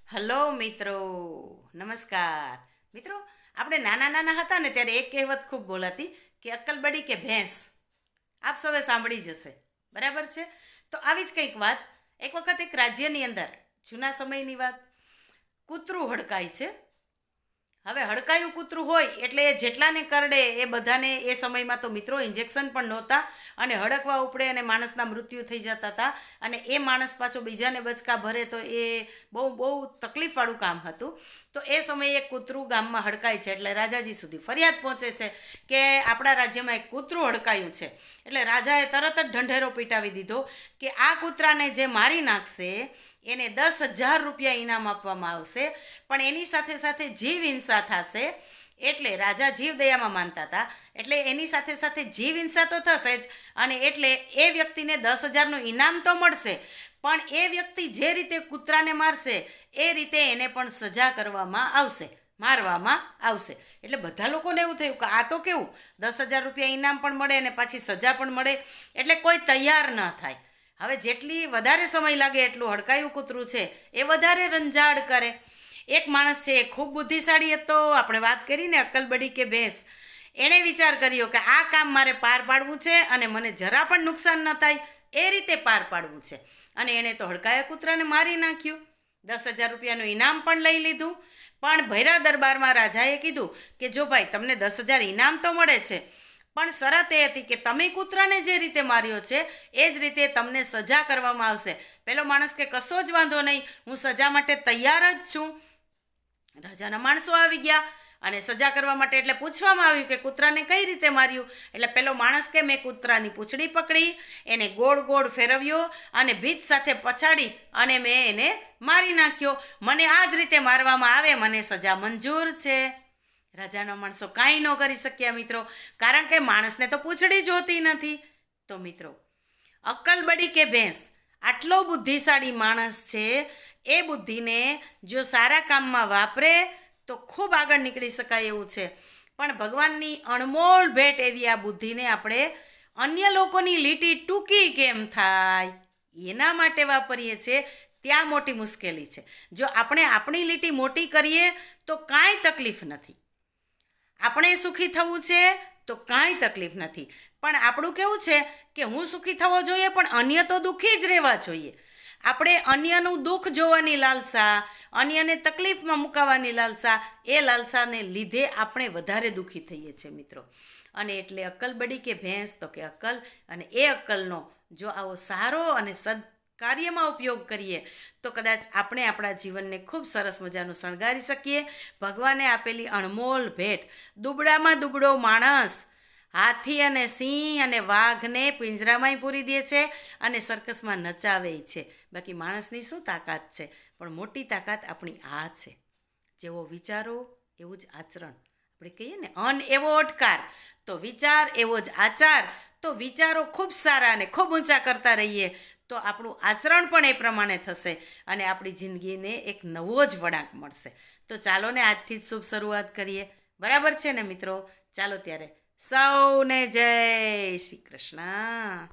Hello મિત્રો, નમસ્કાર મિત્રો. આપણે નાના નાના હતા ને ત્યારે એક કહેવત ખૂબ બોલાતી કે અક્કલબડી કે ભેંસ. આપ સૌએ સાંભળી જશે, બરાબર છે? તો આવી જ કંઈક વાત. એક વખત એક રાજ્યની અંદર, જૂના સમયની વાત, કૂતરું હડકાય છે. હવે હડકાયું કૂતરું હોય એટલે જેટલાને કરડે એ બધાને, એ સમયમાં તો મિત્રો ઇન્જેક્શન પણ નહોતા અને હડકવા ઉપડે અને માણસના મૃત્યુ થઈ જતા હતા. અને એ માણસ પાછો બીજાને બચકા ભરે તો એ બહુ બહુ તકલીફવાળું કામ હતું. તો એ સમયે એક કૂતરું ગામમાં હડકાય છે એટલે રાજાજી સુધી ફરિયાદ પહોંચે છે કે આપણા રાજ્યમાં એક કૂતરું હડકાયું છે. એટલે રાજાએ તરત જ ઢંઢેરો પીટાવી દીધો કે આ કૂતરાને જે મારી નાખશે એને 10,000 રૂપિયા ઇનામ આપવામાં આવશે, પણ એની સાથે સાથે જીવ હિંસા થશે. એટલે રાજા જીવદયામાં માનતા હતા એટલે એની સાથે સાથે જીવ હિંસા તો થશે જ, અને એટલે એ વ્યક્તિને 10,000નું ઇનામ તો મળશે, પણ એ વ્યક્તિ જે રીતે કૂતરાને મારશે એ રીતે એને પણ સજા કરવામાં આવશે, મારવામાં આવશે. એટલે બધા લોકોને એવું થયું કે આ તો કેવું, 10,000 રૂપિયા ઇનામ પણ મળે અને પાછી સજા પણ મળે, એટલે કોઈ તૈયાર ન થાય. હવે જેટલી વધારે સમય લાગે એટલું હડકાયું કૂતરું છે એ વધારે રંજાડ કરે. એક માણસ છે, એ ખૂબ બુદ્ધિશાળી હતો. આપણે વાત કરીને અક્કલબડી કે ભેંસ, એણે વિચાર કર્યો કે આ કામ મારે પાર પાડવું છે અને મને જરા પણ નુકસાન ન થાય એ રીતે પાર પાડવું છે. અને એણે તો હડકાયા કૂતરાને મારી નાખ્યું, 10,000 રૂપિયાનું ઇનામ પણ લઈ લીધું. પણ ભૈરા દરબારમાં રાજાએ કીધું કે જો ભાઈ, તમને 10,000 ઇનામ તો મળે છે, પણ શરત એ હતી કે તમે કૂતરાને જે રીતે માર્યો છે એ જ રીતે તમને સજા કરવામાં આવશે. પેલો માણસ કે કશો જ વાંધો નહીં, હું સજા માટે તૈયાર જ છું. રાજાના માણસો આવી ગયા અને સજા કરવા માટે એટલે પૂછવામાં આવ્યું કે કૂતરાને કઈ રીતે માર્યું. એટલે પેલો માણસ કે મેં કૂતરાની પૂંછડી પકડી, એને ગોળ ગોળ ફેરવ્યો અને ભીત સાથે પછાડી અને મેં એને મારી નાખ્યો. મને આ જ રીતે મારવામાં આવે, મને સજા મંજૂર છે. રાજાના માણસો કાંઈ ન કરી શક્યા મિત્રો, કારણ કે માણસને તો પૂંછડી જ હોતી નથી. તો મિત્રો, અક્કલબડી કે ભેંસ આટલો બુદ્ધિશાળી માણસ છે, એ બુદ્ધિને જો સારા કામમાં વાપરે તો ખૂબ આગળ નીકળી શકાય એવું છે. પણ ભગવાનની અણમોલ ભેટ એવી આ બુદ્ધિને આપણે અન્ય લોકોની લીટી ટૂંકી કેમ થાય એના માટે વાપરીએ છીએ, ત્યાં મોટી મુશ્કેલી છે. જો આપણે આપણી લીટી મોટી કરીએ તો કાંઈ તકલીફ નથી. આપણે સુખી થવું છે તો કાંઈ તકલીફ નથી. પણ આપણું કેવું છે કે હું સુખી થવો જોઈએ પણ અન્ય તો દુઃખી જ રહેવા જોઈએ. આપણે અન્યનું દુઃખ જોવાની લાલસા, અન્યને તકલીફમાં મુકાવવાની લાલસા, એ લાલસાને લીધે આપણે વધારે દુઃખી થઈએ છીએ મિત્રો. અને એટલે અક્કલબડી કે ભેંસ, તો કે અક્કલ, અને એ અક્કલનો જો આવો સારો અને કાર્યમાં ઉપયોગ કરીએ તો કદાચ આપણે આપણા જીવનને ખૂબ સરસ મજાનું શણગારી શકીએ. ભગવાને આપેલી અણમોલ ભેટ, દુબળામાં દુબળો માણસ હાથી અને સિંહ અને વાઘને પિંજરામાંય પૂરી દે છે અને સર્કસમાં નચાવે છે. બાકી માણસની શું તાકાત છે? પણ મોટી તાકાત આપણી આ છે, જેવો વિચારો એવું જ આચરણ. આપણે કહીએ ને, અન એવો ઓટકાર તો વિચાર એવો જ આચાર. તો વિચારો ખૂબ સારા અને ખૂબ ઊંચા કરતા રહીએ તો આપણું આચરણ પણ એ પ્રમાણે થશે અને આપણી જિંદગીને એક નવો જ વળાંક મળશે. તો ચાલો ને આજથી જ શુભ શરૂઆત કરીએ, બરાબર છે ને મિત્રો? ચાલો ત્યારે સૌને જય શ્રી કૃષ્ણ.